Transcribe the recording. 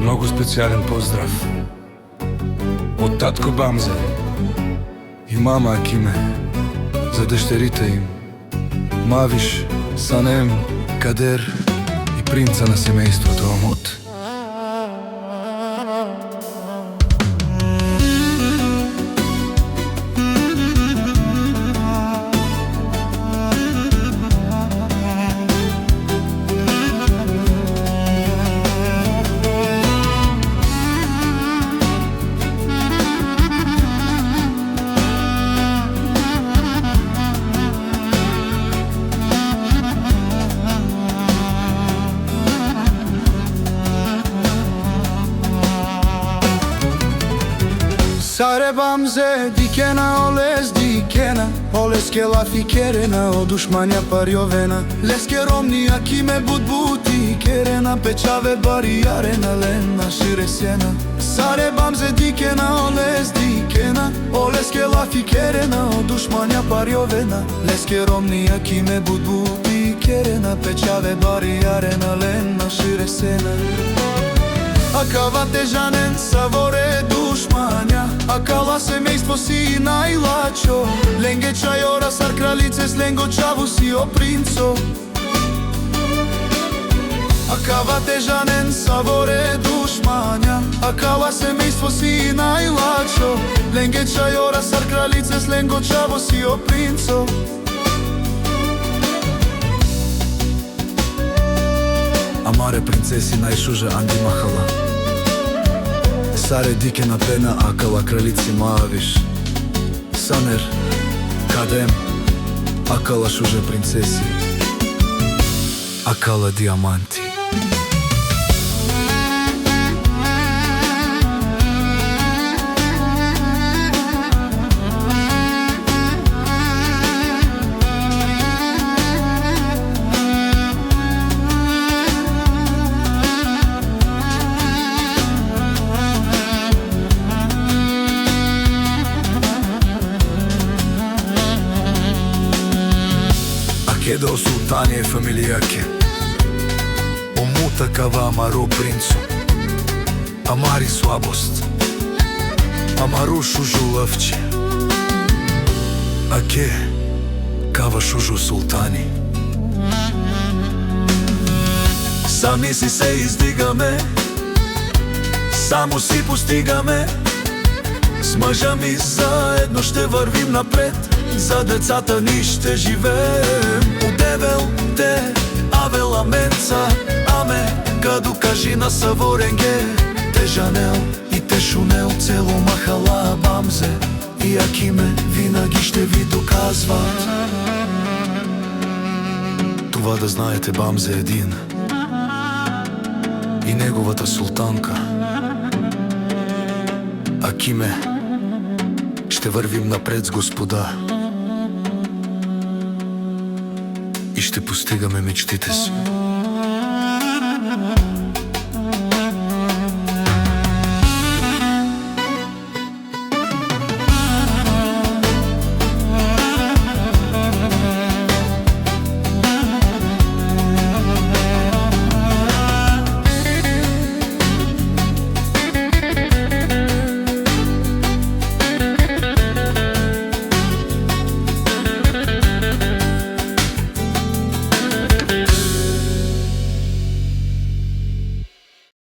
Многу специјален поздрав од татко Бамзе и мама Акиме за дештерите им Мавиш, Санем, Кадер и принца на семејството Омот. Sare Bamze, dikena oles dikena Oles ke la fikerena, o dushmanja parjovena Leske romni Akime budbuti kerena Pečave barijarena, lena širesena Sare Bamze, dikena oles dikena Oles ke la fikerena, o dushmanja parjovena Leske romni Akime budbuti kerena Pečave barijarena, lena širesena Akava težanen savore dušmanja Akala semejstvo si najlačo Lenge čajora sar kraljice Slengo čavu si o princo Akava težanen savore dušmanja Akala semejstvo si najlačo Lenge čajora sar kraljice Slengo čavu si o princo Амаре принцеси најшуже Анди Махала Саре дикена пена Акала кралици Мавиш Санер, Кадем Акала шуже принцеси Акала диаманти Кедо султани е фамилијаке Омута кава амаро принцу Амари слабост Амару шужу лъвче Аке кава шужу султани Сами си се издигаме Само си постигаме С мъжа ми заедно ще вървим напред За децата ни ще живеем Удевел те, авела менца Аме, каду кажи на саворенге Те жанел и те шунел Цело Махала Бамзе и Акиме Винаги ще ви доказват Това да знаете Бамзе един И неговата султанка Акиме Ще вървим напред с Господа И ще постигаме мечтите си